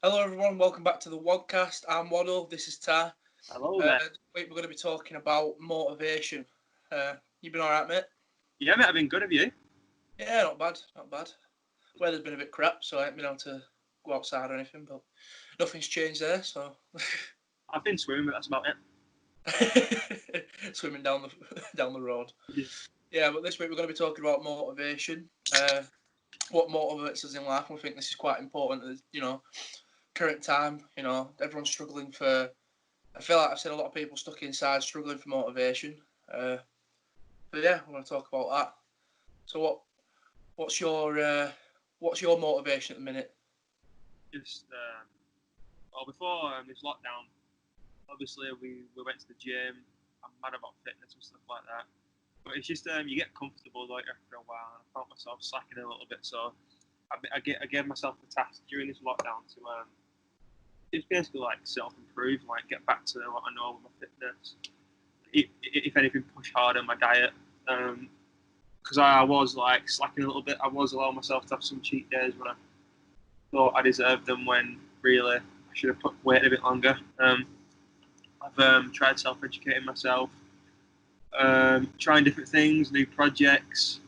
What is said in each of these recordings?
Hello everyone, welcome back to the Wadcast. I'm Waddle, this is Ty. Hello there. This week we're going to be talking about motivation. You been alright, mate? Yeah, mate, I've been good. Have you? Yeah, not bad, not bad. Weather's been a bit crap, so I haven't been able to go outside or anything, but nothing's changed there, so... I've been swimming, but that's about it. Swimming down the road. Yeah. Yeah, but this week we're going to be talking about motivation. What motivates us in life. We think this is quite important at, current time. Everyone's struggling for... I feel like I've seen a lot of people stuck inside struggling for motivation. But yeah, I want to talk about that. So what's your motivation at the minute? Just before this lockdown, obviously we went to the gym. I'm mad about fitness and stuff like that. But it's just you get comfortable like after a while, and I found myself slacking a little bit. So I gave myself the task during this lockdown to just basically like self-improve, like get back to what I know with my fitness. If anything, push harder on my diet. Because I was like slacking a little bit. I was allowing myself to have some cheat days when I thought I deserved them, when really I should have put weight a bit longer. I've tried self-educating myself, trying different things, new projects,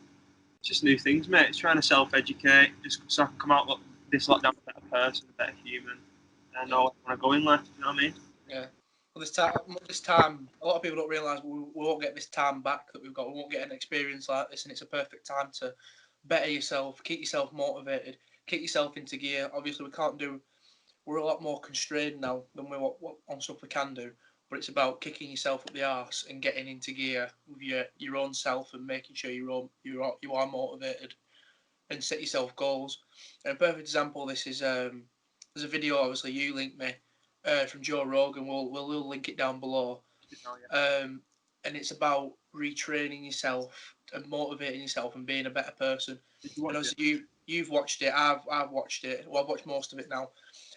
just new things, mate. It's trying to self-educate, just so I can come out this lockdown a better person, a better human, and I know what I want to go in life. You know what I mean? Yeah. Well, this time, a lot of people don't realise we won't get this time back that we've got. We won't get an experience like this, and it's a perfect time to better yourself, keep yourself motivated, kick yourself into gear. Obviously, we're a lot more constrained now than what on stuff we can do. But it's about kicking yourself up the arse and getting into gear with your own self and making sure you are motivated and set yourself goals. And a perfect example of this is there's a video obviously you linked me from Joe Rogan. We'll link it down below. And it's about retraining yourself and motivating yourself and being a better person. Did you watch And it? obviously you've watched it. I've watched it. Well, I've watched most of it now,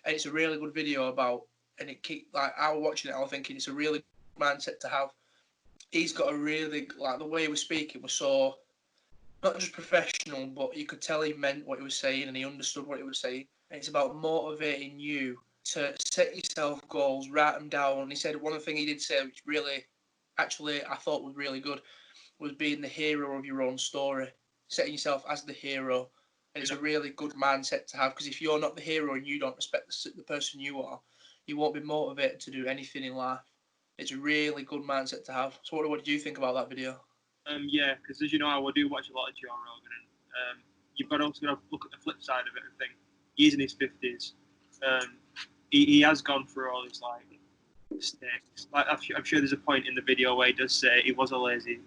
and it's a really good video about. And I was watching it, I was thinking it's a really good mindset to have. He's got a really the way he was speaking was so not just professional, but you could tell he meant what he was saying and he understood what he was saying. And it's about motivating you to set yourself goals, write them down. And he said one of the things he did say, which really, actually, I thought was really good, was being the hero of your own story, setting yourself as the hero. And it's a really good mindset to have, because if you're not the hero and you don't respect the person you are, you won't be motivated to do anything in life. It's a really good mindset to have. So what do you think about that video? Yeah, because as you know, I do watch a lot of Joe Rogan, and you've got to also look at the flip side of it and think he's in his 50s. He has gone through all his like mistakes. Like I'm sure there's a point in the video where he does say he was lazy.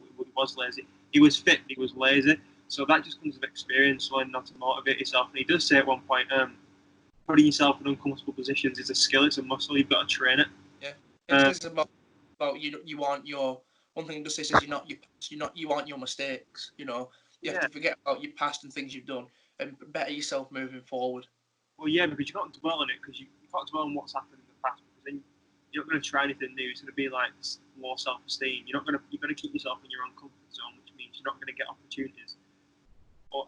He was fit, he was lazy. So that just comes with experience, learning not to motivate yourself. And he does say at one point, putting yourself in uncomfortable positions is a skill. It's a muscle. You've got to train it. Yeah, it's about you want your one thing it does say is you want your mistakes. You have to forget about your past and things you've done and better yourself moving forward. Well, yeah, because you can't dwell on it, because you can't dwell on what's happened in the past, because then you're not going to try anything new. It's going to be like low self-esteem. You're going to keep yourself in your own comfort zone, which means you're not going to get opportunities,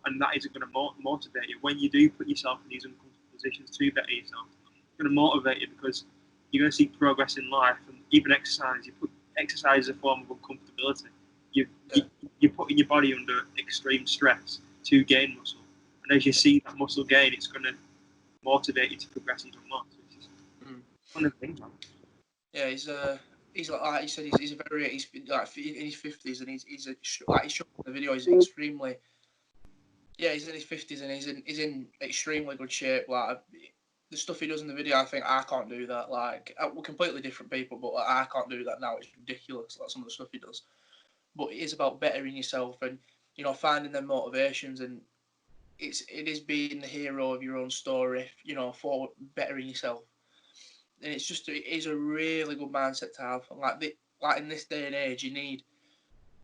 and that isn't going to motivate you. When you do put yourself in these uncomfortable positions to better yourself, it's going to motivate you, because you're going to see progress in life. And even exercise, exercise is a form of uncomfortability. You're putting your body under extreme stress to gain muscle, and as you see that muscle gain, it's going to motivate you to progress even more. So it's just one of the things. Yeah, he's like you said, he's like in his 50s, and he's like he's showing the video. He's extremely, yeah, he's in his 50s and he's in extremely good shape. Like the stuff he does in the video, I think I can't do that. Like we're completely different people, but like, I can't do that now. It's ridiculous. Like some of the stuff he does. But it is about bettering yourself and finding them motivations, and it is being the hero of your own story. For bettering yourself, and it is a really good mindset to have. And like in this day and age, you need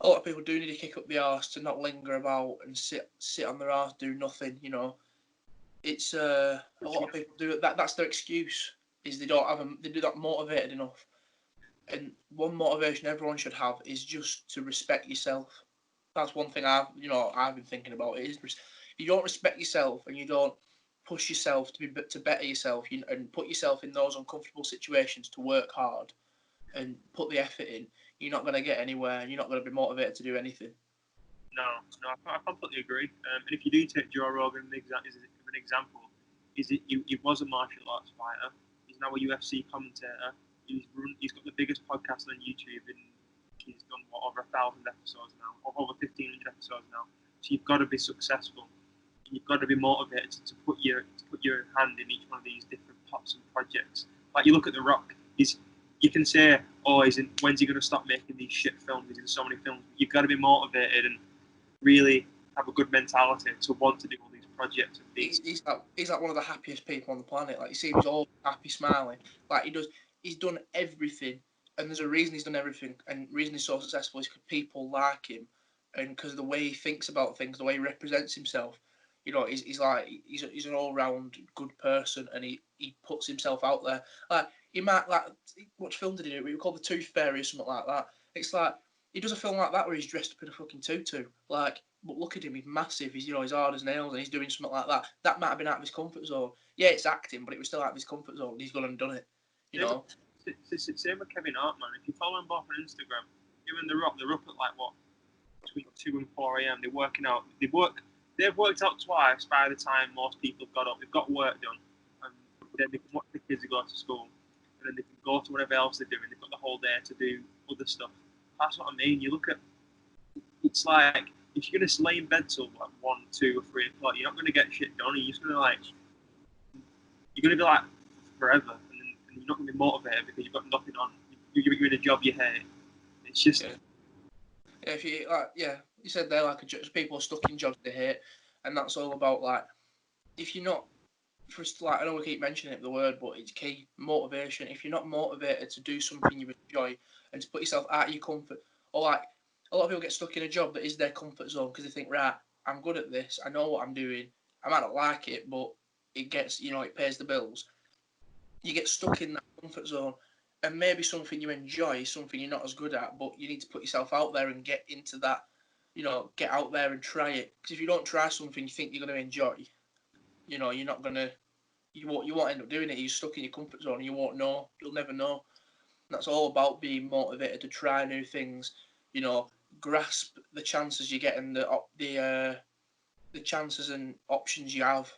a lot of people do need to kick up the arse to not linger about and sit on their arse, do nothing. It's a lot of people do it. That's their excuse, is they do not motivated enough. And one motivation everyone should have is just to respect yourself. That's one thing I've been thinking about. If you don't respect yourself and you don't push yourself to better yourself, and put yourself in those uncomfortable situations to work hard and put the effort in, you're not going to get anywhere. You're not going to be motivated to do anything. No, I completely agree. And if you do take Joe Rogan as an example, he was a martial arts fighter. He's now a UFC commentator. He's got the biggest podcast on YouTube, and he's done over 1,000 episodes now, or over 1,500 episodes now. So you've got to be successful. You've got to be motivated to put your hand in each one of these different pots and projects. Like you look at The Rock, you can say, oh, when's he going to stop making these shit films? He's in so many films. But you've got to be motivated and really have a good mentality to want to do all these projects. He's like one of the happiest people on the planet. Like you see, he's all happy, smiling. Like he's done everything, and there's a reason he's done everything, and the reason he's so successful is because people like him, and because of the way he thinks about things, the way he represents himself. He's an all-round good person, and he puts himself out there. Like he might what film did he do? We call The Tooth Fairy or something like that. It's like he does a film like that where he's dressed up in a fucking tutu. Like, but look at him, he's massive. He's he's hard as nails, and he's doing something like that. That might have been out of his comfort zone. Yeah, it's acting, but it was still out of his comfort zone. He's gone and done it. Same with Kevin Hart, man. If you follow him both on Instagram, him and The Rock, they're up at like what between 2 and 4 a.m. They're working out. They've worked out twice by the time most people have got up. They've got work done, and then they can watch the kids go to school, and then they can go to whatever else they're doing. They've got the whole day to do other stuff. That's what I mean. You look at, it's like if you're gonna lay in bed till like 1, 2, or 3 o'clock, you're not gonna get shit done. You're just gonna you're gonna be like forever, and you're not gonna be motivated because you've got nothing on. You're in a job you hate. It's just. Yeah, if you you said there people are stuck in jobs they hate, and that's all about if you're not, I know we keep mentioning it the word, but it's key motivation. If you're not motivated to do something you enjoy and to put yourself out of your comfort, or a lot of people get stuck in a job that is their comfort zone because they think, right, I'm good at this, I know what I'm doing, I might not like it, but it gets it pays the bills. You get stuck in that comfort zone. And maybe something you enjoy, something you're not as good at, but you need to put yourself out there and get into that, get out there and try it. Because if you don't try something you think you're going to enjoy, you're not going to, you won't end up doing it. You're stuck in your comfort zone. You won't know. You'll never know. And that's all about being motivated to try new things. Grasp the chances you get and the chances and options you have.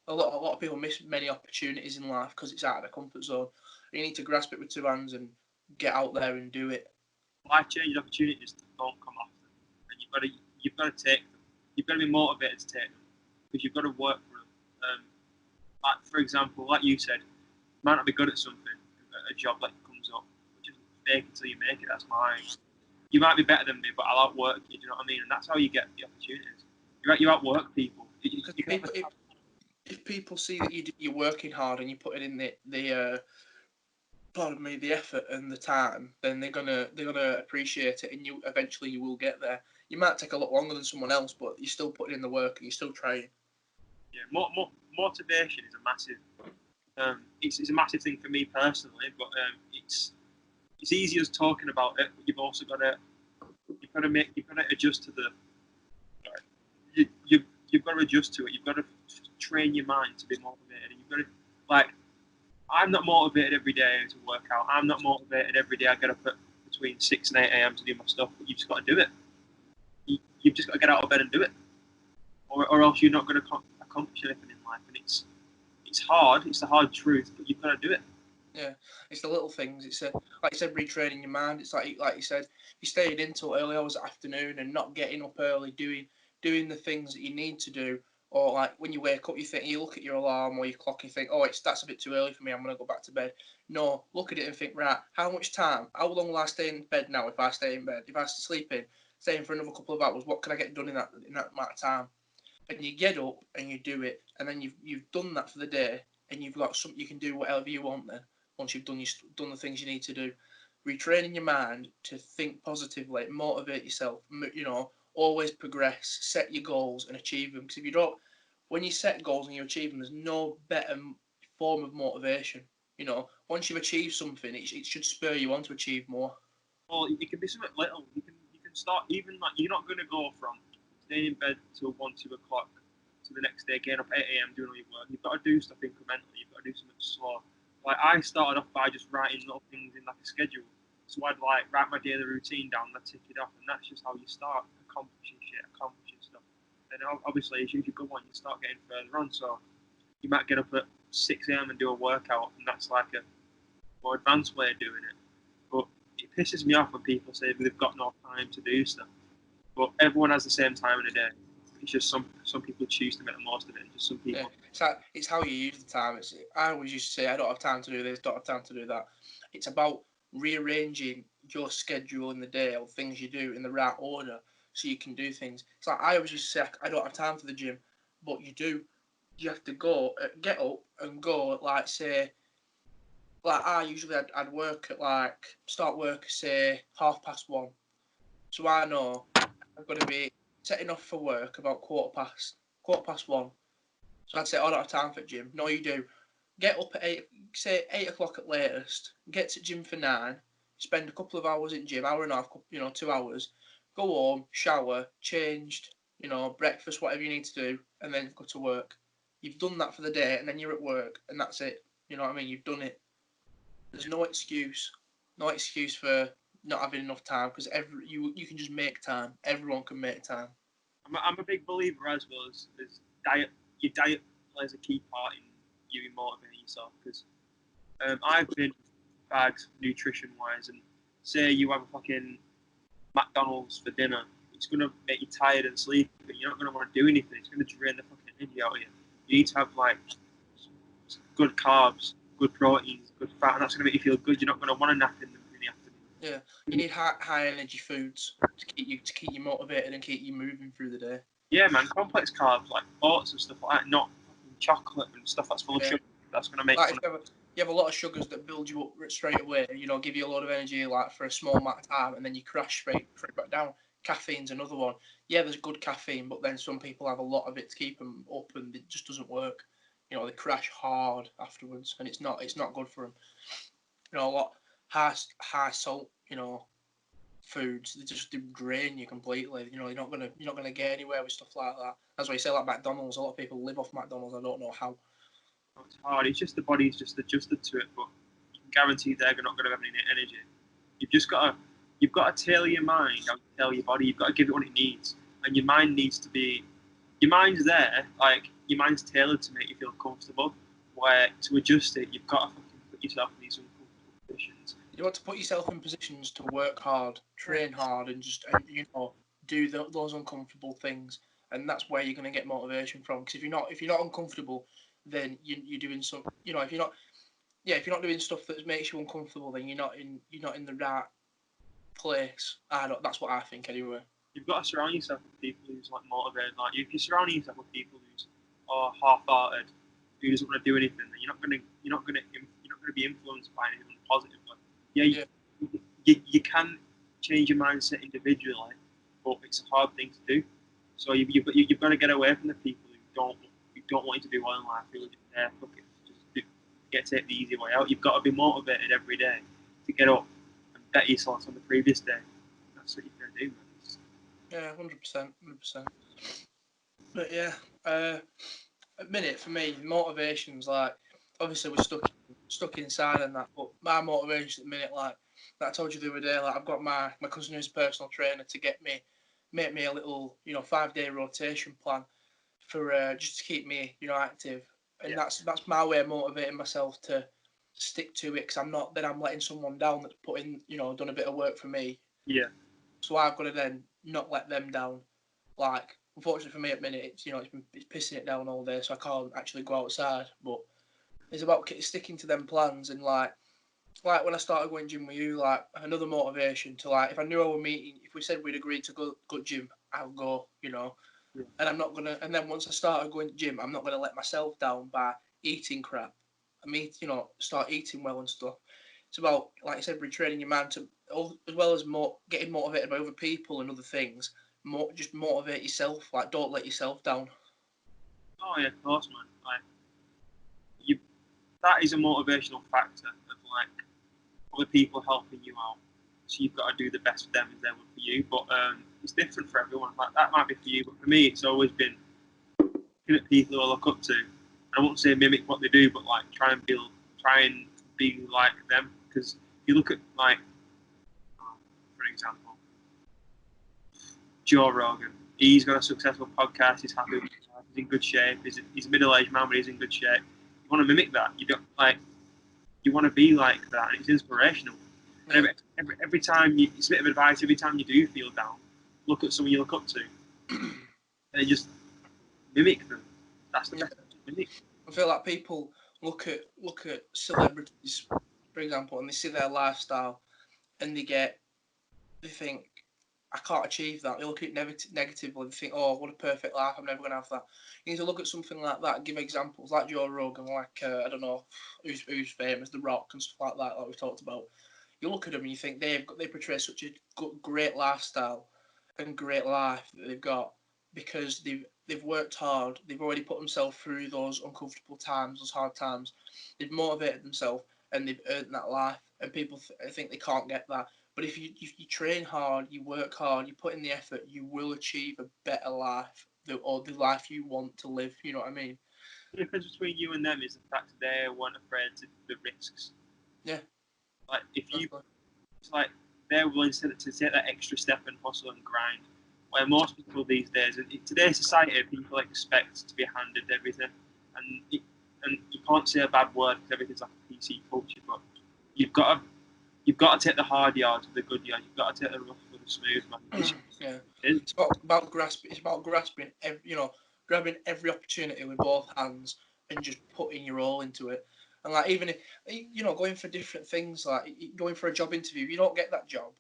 A lot of people miss many opportunities in life because it's out of their comfort zone. You need to grasp it with 2 hands and get out there and do it. Life-changing opportunities don't come often, and you've got to take them. You've got to be motivated to take them because you've got to work for them. Like for example, like you said, you might not be good at something, a job that comes up, which is fake until you make it. That's mine. You might be better than me, but I'll outwork you. Do you know what I mean? And that's how you get the opportunities. You outwork people. If people see that you're working hard and you're putting in the effort and the time, then they're gonna appreciate it, and you eventually will get there. You might take a lot longer than someone else, but you're still putting in the work and you're still trying. Yeah, motivation is a massive. It's a massive thing for me personally, but it's easy as talking about it. But you've also got to adjust to the. You've got to adjust to it. You've got to train your mind to be motivated. You've got to I'm not motivated every day to work out. I'm not motivated every day. I get up at between 6 and 8 a.m. to do my stuff. But you've just got to do it. You've just got to get out of bed and do it, or else you're not going to accomplish anything in life. And it's hard. It's the hard truth, but you've got to do it. Yeah, it's the little things. It's like you said, retraining your mind. It's like you said, you staying in till early hours of the afternoon and not getting up early, doing the things that you need to do. Or like when you wake up, you look at your alarm or your clock, and you think, oh, that's a bit too early for me. I'm gonna go back to bed. No, look at it and think, right, how long will I stay in bed now? If I stay in bed, if I sleep in, stay in for another couple of hours, what can I get done in that amount of time? And you get up and you do it, and then you've done that for the day, and you've got something you can do whatever you want then. Once you've done the things you need to do, retraining your mind to think positively, motivate yourself. Always progress, set your goals and achieve them. Because if you don't, when you set goals and you achieve them, there's no better form of motivation. Once you've achieved something, it should spur you on to achieve more. Well, it can be something little. You can start even you're not going to go from staying in bed till 1, 2 o'clock to the next day, getting up 8 a.m. doing all your work. You've got to do stuff incrementally. You've got to do something slow. Like I started off by just writing little things in like a schedule. So I'd like write my daily routine down, and I'd tick it off, and that's just how you start accomplishing stuff. And obviously, as you go on, you start getting further on. So you might get up at 6 a.m. and do a workout, and that's like a more advanced way of doing it. But it pisses me off when people say they've got no time to do stuff. But everyone has the same time in a day. It's just some people choose to make the most of it, and just some people. Yeah. It's how you use the time. I always used to say, I don't have time to do this, don't have time to do that. It's about rearranging your schedule in the day or things you do in the right order so you can do things. It's like I always used to say, I don't have time for the gym, but you do. You have to get up and go, like, say, like I usually I'd work at start work, say, 1:30. So I know I'm going to be setting off for work about quarter past 1. So I'd say, I don't have time for the gym. No, you do. Get up at 8 o'clock at latest, get to gym for 9, spend a couple of hours in gym, hour and a half, 2 hours, go home, shower, changed, breakfast, whatever you need to do, and then go to work. You've done that for the day, and then you're at work, and that's it. You know what I mean? You've done it. There's no excuse for not having enough time, because you can just make time. Everyone can make time. I'm a big believer as well as diet. Your diet plays a key part in you motivating yourself, because I've been bags nutrition wise, and say you have a fucking McDonald's for dinner, it's gonna make you tired and sleepy, but you're not gonna want to do anything. It's gonna drain the fucking energy out of you. You need to have like good carbs, good proteins, good fat, and that's gonna make you feel good. You're not gonna want to nap in the afternoon. Yeah, you need high energy foods to keep you motivated and keep you moving through the day. Yeah, man, complex carbs like oats and stuff like that, not chocolate and stuff that's full of sugar. That's gonna make. Like you have a lot of sugars that build you up straight away, give you a lot of energy like for a small amount of time, and then you crash straight back down. Caffeine's another one. Yeah, there's good caffeine, but then some people have a lot of it to keep them up, and it just doesn't work. They crash hard afterwards, and it's not good for them. A lot high salt, foods, they just drain you completely. You're not gonna get anywhere with stuff like that. That's why you say like McDonald's. A lot of people live off McDonald's. I don't know how. It's hard. It's just the body's just adjusted to it, but you can guarantee they're not going to have any energy. You've got to tailor your mind how you tell your body. You've got to give it what it needs, and your mind needs to be. Your mind's there, like your mind's tailored to make you feel comfortable. Where to adjust it, you've got to fucking put yourself in these uncomfortable positions. You want to put yourself in positions to work hard, train hard, and just do those uncomfortable things, and that's where you're going to get motivation from. Because if you're not uncomfortable, then you're doing some. If you're not doing stuff that makes you uncomfortable, then you're not in the right place. That's what I think anyway. You've got to surround yourself with people who's like motivated. Like if you're surrounding yourself with people who's half-hearted, who doesn't want to do anything, then you're not going to be influenced by anything positively. Yeah. You can change your mindset individually, but it's a hard thing to do. So you've got to get away from the people who don't want you to do well in life. Who are just there, just take the easy way out. You've got to be motivated every day to get up and better yourself on the previous day. That's what you're gonna do, man. Yeah, 100%. But yeah, at minute for me, motivation's like obviously we're stuck inside and that. But my motivation at the minute, like I told you the other day, like I've got my cousin who's a personal trainer to make me a little 5-day rotation plan for just to keep me active, and that's my way of motivating myself to stick to it, because I'm letting someone down that's put in done a bit of work for me. Yeah. So I've got to then not let them down. Like unfortunately for me at the minute, it's pissing it down all day, so I can't actually go outside. But it's about sticking to them plans, and like when I started going gym with you, like another motivation to if I knew I were meeting, if we said we'd agreed to go gym, I'll go, Yeah. And I'm not gonna. And then once I started going to gym, I'm not gonna let myself down by eating crap. Start eating well and stuff. It's about, like I said, retraining your mind to, as well as getting motivated by other people and other things. Just motivate yourself. Like, don't let yourself down. Oh yeah, of course, man. That is a motivational factor of like other people helping you out. So you've got to do the best for them as they would for you. But it's different for everyone. Like that might be for you, but for me, it's always been looking at people who I look up to. I won't say mimic what they do, but like try and be like them. Because if you look at like, for example, Joe Rogan. He's got a successful podcast. He's happy. He's in good shape. He's a middle-aged man, but he's in good shape. You want to mimic that. You don't like. You want to be like that. And it's inspirational. And every time it's a bit of advice. Every time you do feel down, look at someone you look up to, and then just mimic them. That's the best mimic. I feel like people look at celebrities, for example, and they see their lifestyle, and they think, I can't achieve that. They look at it negatively and think, oh, what a perfect life, I'm never going to have that. You need to look at something like that, give examples, like Joe Rogan, like, I don't know, who's famous, The Rock and stuff like that, like we've talked about. You look at them and you think they portray such a great lifestyle and great life that they've got because they've worked hard, they've already put themselves through those uncomfortable times, those hard times, they've motivated themselves and they've earned that life, and people think they can't get that. But if you train hard, you work hard, you put in the effort, you will achieve a better life, or the life you want to live. You know what I mean? The difference between you and them is the fact that they weren't afraid to the risks. Yeah. Like it's like they're willing to take that extra step and hustle and grind. Where most people these days, in today's society, people expect to be handed everything, and you can't say a bad word because everything's like a PC culture. But you've got to take the hard yards with the good yards. You've got to take the rough with the smooth, man. It's about grasping. It's about grasping. Grabbing every opportunity with both hands and just putting your all into it. And like even if going for different things, like going for a job interview, if you don't get that job,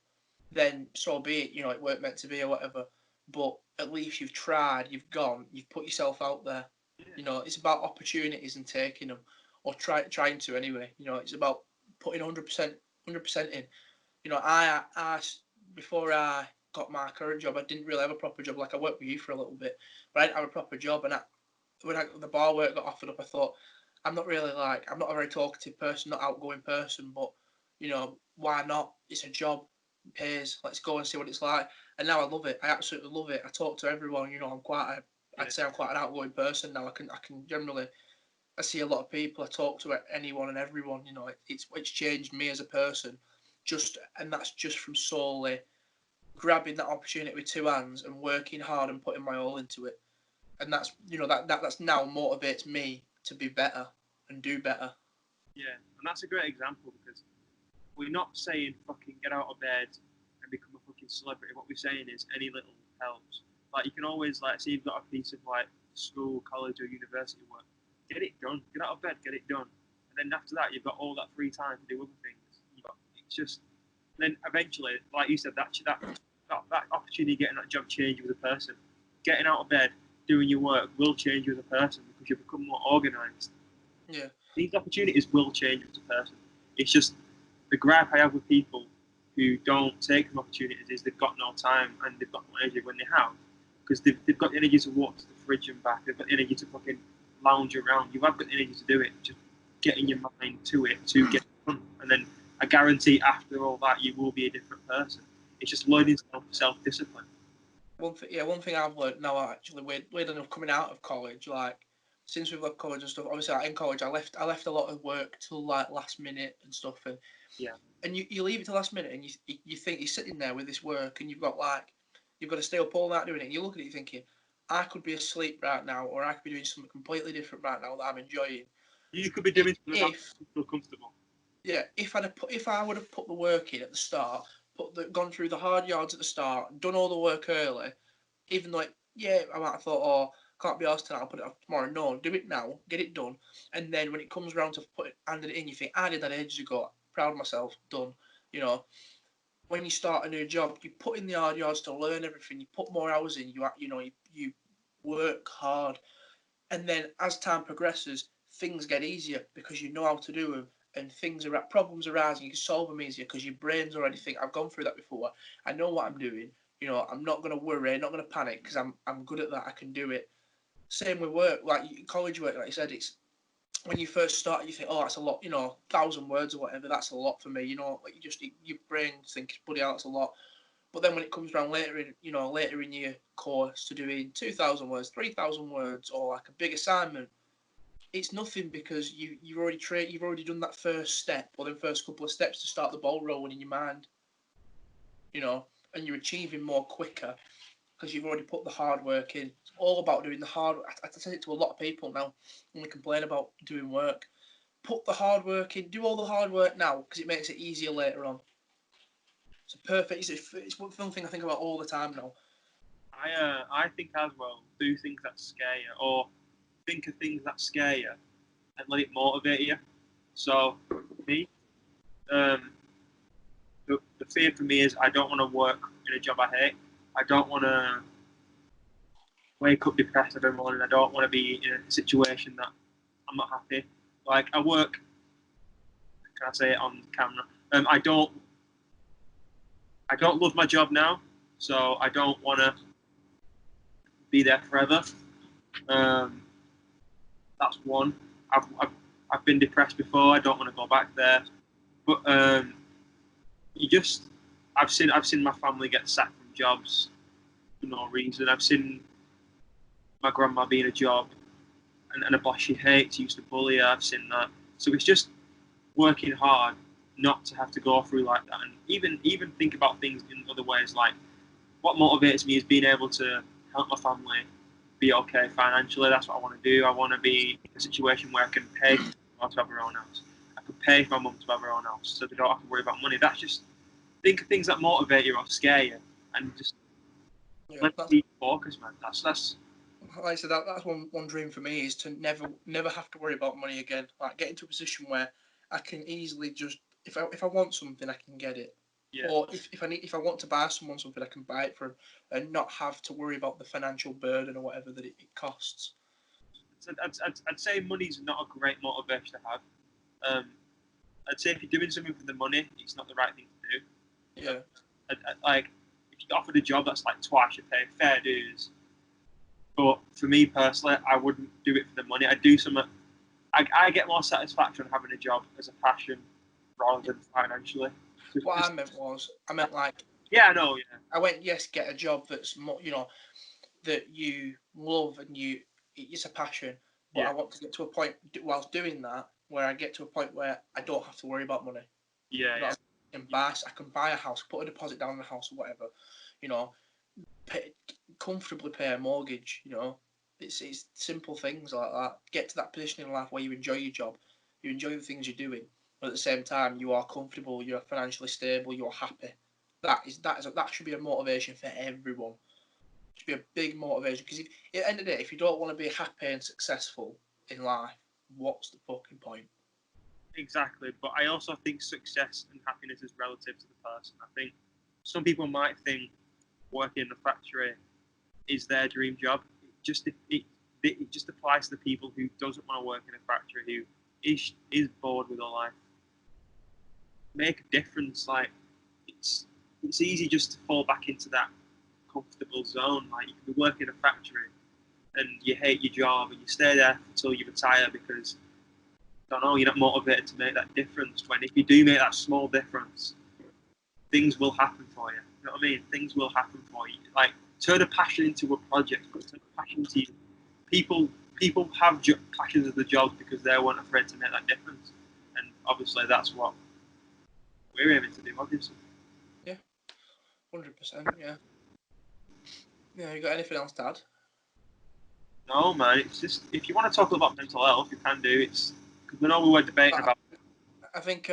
then so be it. It weren't meant to be or whatever. But at least you've tried. You've gone. You've put yourself out there. Yeah. It's about opportunities and taking them, or trying to anyway. It's about putting 100% in. I before I got my current job, I didn't really have a proper job. Like I worked with you for a little bit, but I didn't have a proper job. And when the bar work got offered up, I thought I'm not a very talkative person, not outgoing person, but why not? It's a job, it pays. Let's go and see what it's like. And now I love it. I absolutely love it. I talk to everyone. I'd say I'm quite an outgoing person now. I can generally. I see a lot of people. I talk to anyone and everyone. It's changed me as a person. And that's just from solely grabbing that opportunity with two hands and working hard and putting my all into it. And that's that's now motivates me to be better and do better. Yeah, and that's a great example because we're not saying fucking get out of bed and become a fucking celebrity. What we're saying is any little helps. Like you can always say you've got a piece of school, college, or university work. Get it done. Get out of bed. Get it done. And then after that, you've got all that free time to do other things. It's just then eventually, like you said, that opportunity of getting that job change you as a person. Getting out of bed, doing your work will change you as a person because you become more organised. Yeah. These opportunities will change you as a person. It's just the gripe I have with people who don't take the opportunities is they've got no time and they've got no energy when they have. Because they've got the energy to walk to the fridge and back, they've got the energy to fucking lounge around. You have got the energy to do it, just getting your mind to it to get it done. And then I guarantee after all that you will be a different person. It's just learning self-discipline. One thing I've learned now, actually, weird enough, coming out of college, like since we've left college and stuff. Obviously, in college, I left a lot of work till last minute and stuff, and you leave it to last minute, and you think you're sitting there with this work, and you've got to stay up all night doing it, and you look at it thinking, I could be asleep right now, or I could be doing something completely different right now that I'm enjoying. You could be doing something that feel comfortable. Yeah, if I would have put the work in at the start, gone through the hard yards at the start, done all the work early, even though I might have thought, oh, can't be asked tonight, I'll put it off tomorrow. No, do it now, get it done, and then when it comes around to handing it in, you think, I did that ages ago, proud of myself, done. When you start a new job, you put in the hard yards to learn everything, you put more hours in, you work hard, and then as time progresses, things get easier because you know how to do them, and problems arise, and you can solve them easier because your brain's already think, I've gone through that before. I know what I'm doing. I'm not going to worry, I'm not going to panic because I'm good at that. I can do it. Same with work, like college work, like you said, it's when you first start, you think, oh, that's a lot, 1,000 words or whatever. That's a lot for me, like your brain thinks, bloody hell, that's a lot. But then when it comes around later in your course to doing 2,000 words, 3,000 words, or like a big assignment, it's nothing because you've already done that first step or the first couple of steps to start the ball rolling in your mind, and you're achieving more quicker because you've already put the hard work in. It's all about doing the hard. I say it to a lot of people now when they complain about doing work. Put the hard work in. Do all the hard work now because it makes it easier later on. It's a perfect. It's one thing I think about all the time now. I think as well, do things that scare you, or think of things that scare you, and let it motivate you. So, me, the fear for me is I don't want to work in a job I hate. I don't want to wake up depressed every morning. I don't want to be in a situation that I'm not happy. Like I work. Can I say it on camera? I don't love my job now, so I don't want to be there forever. That's one. I've been depressed before. I don't want to go back there. But I've seen my family get sacked from jobs for no reason. I've seen my grandma be in a job and a boss she hates used to bully her. I've seen that. So it's just working hard not to have to go through like that, and even think about things in other ways. Like what motivates me is being able to help my family be okay financially. That's what I want to do. I want to be in a situation where I can pay for my mum to have her own house. I can pay for my mum to have her own house, so they don't have to worry about money. That's just think of things that motivate you or scare you, and just let me focus, man. That's like I said, that's one dream for me is to never have to worry about money again. Like get into a position where I can easily just if I want something I can get it. yeah. Or if I want to buy someone something I can buy it for them and not have to worry about the financial burden or whatever that it costs. I'd say money's not a great motivation to have. I'd say if you're doing something for the money, it's not the right thing to do. Yeah. Like if you offered a job that's like twice your pay, fair dues. But for me personally, I wouldn't do it for the money. I'd do something. I get more satisfaction having a job as a passion rather than financially. So What I meant like yeah, I know. Yeah, I went get a job that's more that you love and it's a passion. But yeah, I want to get to a point whilst doing that where I get to a point where I don't have to worry about money. yeah, You know, I can buy a house, put a deposit down on the house or whatever. You know, comfortably pay a mortgage. It's simple things like that. Get to that position in life where you enjoy your job, you enjoy the things you're doing, but at the same time you are comfortable, you're financially stable, you're happy. That should be a motivation for everyone. It should be a big motivation because at the end of the day, if you don't want to be happy and successful in life, what's the fucking point? exactly. But I also think success and happiness is relative to the person. I think some people might think working in a factory is their dream job. It just applies to the people who doesn't want to work in a factory, who is bored with their life. Make a difference. Like it's easy just to fall back into that comfortable zone. Like you can be working in a factory and you hate your job and you stay there until you retire because I don't know, you're not motivated to make that difference. When if you do make that small difference, things will happen for you. You know what I mean? Things will happen for you. Like turn a passion into a project, turn a passion into you. People have passions as the jobs because they weren't afraid to make that difference, and obviously that's what we're aiming to do. Obviously. Yeah, 100%. Yeah. Yeah. You got anything else to add? No, man. It's just if you want to talk about mental health, you can do. It's because we know we were debating about. I think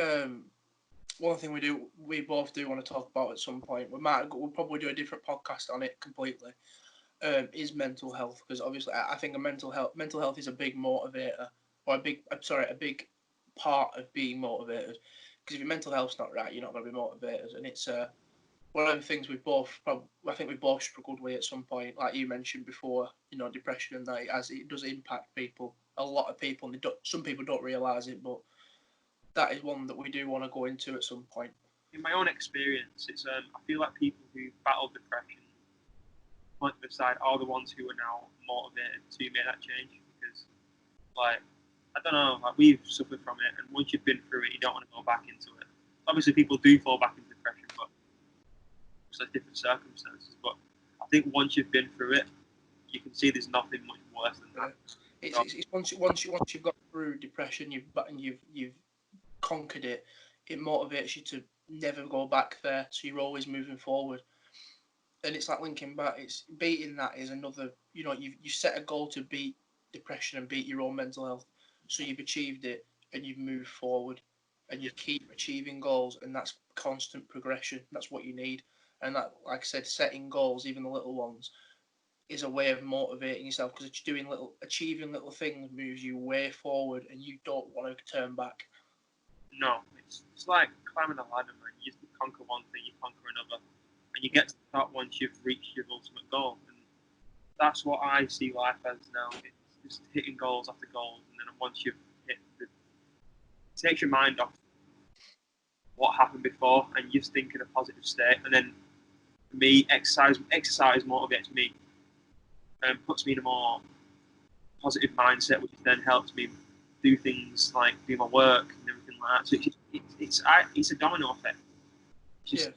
one thing we both do want to talk about at some point. We'll probably do a different podcast on it completely. Is mental health because obviously I think mental health is a big motivator or a big part of being motivated. Because if your mental health's not right, you're not going to be motivated, and it's one of the things I think we both struggled with at some point, like you mentioned before. Depression and that it does impact people, a lot of people, and some people don't realise it, but that is one that we do want to go into at some point. In my own experience, it's I feel like people who battle depression point to the side are the ones who are now motivated to make that change because, like, I don't know, like we've suffered from it, and once you've been through it, you don't want to go back into it. Obviously, people do fall back into depression, but obviously different circumstances. But I think once you've been through it, you can see there's nothing much worse than that. It's once you've got through depression, you've conquered it. It motivates you to never go back there. So you're always moving forward. And it's like linking back. It's beating that is another. You set a goal to beat depression and beat your own mental health. So you've achieved it and you've moved forward, and you keep achieving goals, and that's constant progression. That's what you need. And that, like I said, setting goals, even the little ones, is a way of motivating yourself, because achieving little things moves you way forward, and you don't want to turn back. No, it's like climbing a ladder, man. You just conquer one thing, you conquer another, and you get to that once you've reached your ultimate goal. And that's what I see life as now. It's just hitting goals after goals, and then once you've hit, it takes your mind off what happened before, and you just think in a positive state. And then for me, exercise motivates me and puts me in a more positive mindset, which then helps me do things like do my work and everything like that. So it's a domino effect. It's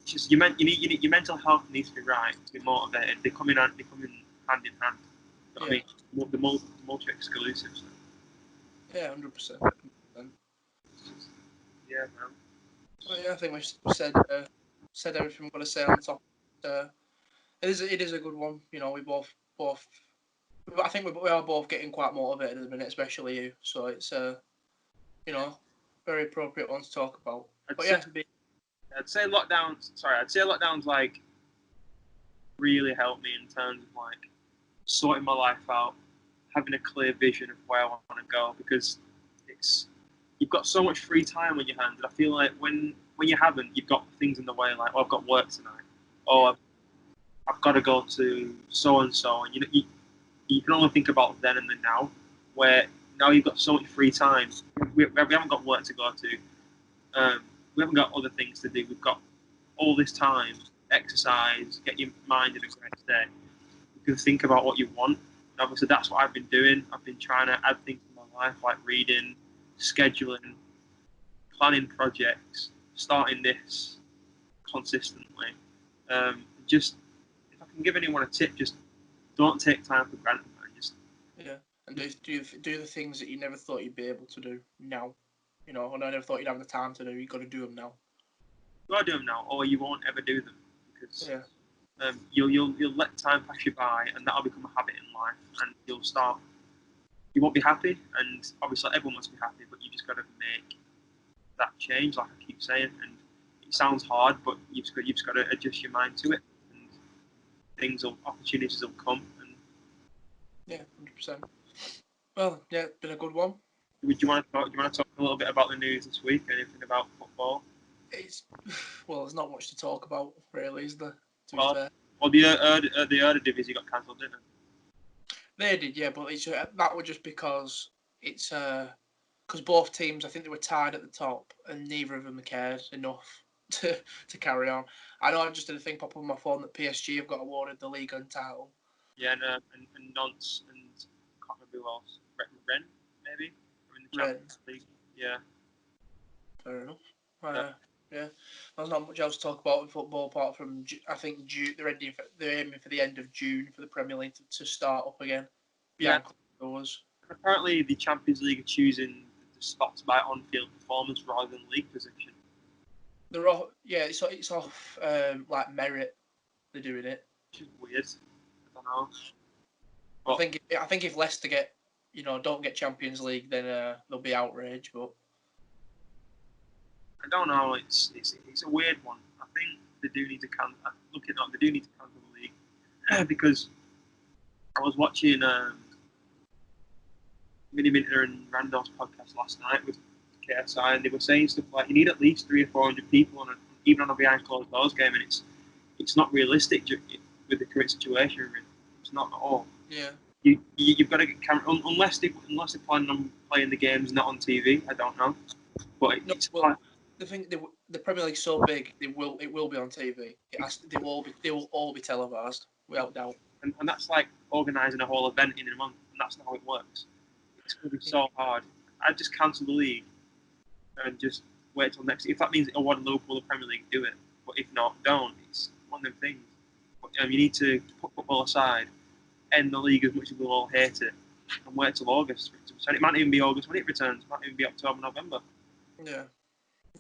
just you need your mental health needs to be right to be motivated. They come in hand in hand. You know what I mean? The multi exclusive. So. Yeah, 100%. Yeah, man. Well, yeah, I think we've said everything we're going to say on top. It is a good one. We both. I think we are both getting quite motivated at the minute, especially you. So it's very appropriate one to talk about. I'd say lockdowns like really helped me in terms of like sorting my life out, having a clear vision of where I want to go, because you've got so much free time on your hands. And I feel like when you haven't, you've got things in the way, like, I've got work tonight, or I've got to go to so and so, and you can only think about then and the now. Where now you've got so much free time, we haven't got work to go to, we haven't got other things to do. We've got all this time, exercise, get your mind in a great state. You can think about what you want. And obviously, that's what I've been doing. I've been trying to add things to my life, like reading, scheduling, planning projects, starting this consistently. Just, if I can give anyone a tip, just don't take time for granted, man. And do the things that you never thought you'd be able to do now. And I never thought you'd have the time to do. You've got to do them now. You got to do them now, or you won't ever do them, because you'll let time pass you by, and that'll become a habit in life, and you won't be happy, and obviously everyone wants to be happy, but you just got to make that change, like I keep saying. And it sounds hard, but you've just got to adjust your mind to it, and opportunities will come. And 100%. Well, yeah, it's been a good one. Do you want to talk a little bit about the news this week? Anything about football? There's not much to talk about, really, is there? To be fair. Well, the Eredivisie got cancelled, didn't it? They did, yeah, but that was just because it's because both teams, I think they were tied at the top, and neither of them cared enough to carry on. I know I just did a thing pop up on my phone that PSG have got awarded the league title. Yeah, and Nantes and I can't remember who else. Rennes, maybe? Or in the Champions League. Yeah. Fair enough. Yeah, there's not much else to talk about in football apart from I think they're aiming for the end of June for the Premier League to start up again. Apparently, the Champions League are choosing the spots by on-field performance rather than league position. They're all, it's off like merit. They're doing it. Which is weird. I don't know. But I think if Leicester don't get Champions League, then there'll be outrage. But I don't know. It's a weird one. I think they do need to cancel. They do need to cancel the league because I was watching Mini Minter and Randolph's podcast last night with KSI, and they were saying stuff like you need at least 300 or 400 people even on a behind closed doors game, and it's not realistic with the current situation. Really. It's not at all. Yeah. You've got to get camera unless they're planning on playing the games not on TV. I don't know, but the Premier League's so big, it will be on TV. They will all be televised without doubt. And that's like organising a whole event in a month, and that's not how it works. It's going to be so hard. I'd just cancel the league and just wait till next. If that means Liverpool the Premier League, do it. But if not, don't. It's one of them things. But, you need to put football aside, end the league as much as we'll all hate it, and wait till August. It might even be August when it returns. It might even be October, November. Yeah,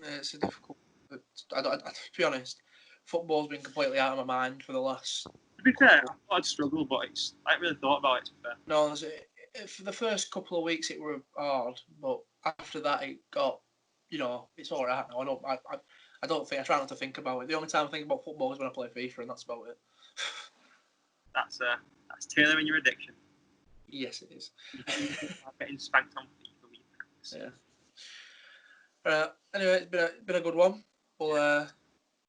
it's a difficult. But to be honest, football's been completely out of my mind for the last. To be fair, I thought I'd struggle, but I haven't really thought about it. To be fair. No, for the first couple of weeks it were hard, but after that it got, it's all right now. I don't think I try not to think about it. The only time I think about football is when I play FIFA, and that's about it. That's tailoring your addiction. Yes, it is. Getting spanked on FIFA. Yeah. Anyway, it's been a good one. We'll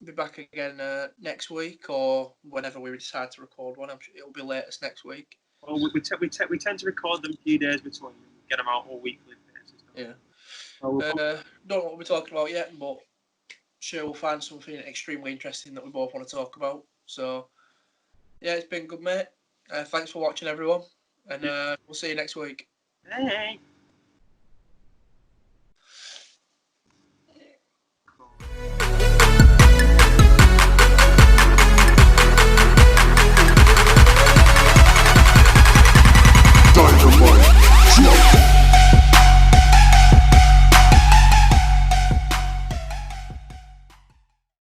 be back again next week or whenever we decide to record one. I'm sure it'll be latest next week. Well, we tend to record them a few days between and get them out all weekly basis. Yeah. So don't know what we're talking about yet, but sure we'll find something extremely interesting that we both want to talk about. So, yeah, it's been good, mate. Thanks for watching, everyone, and we'll see you next week. hey.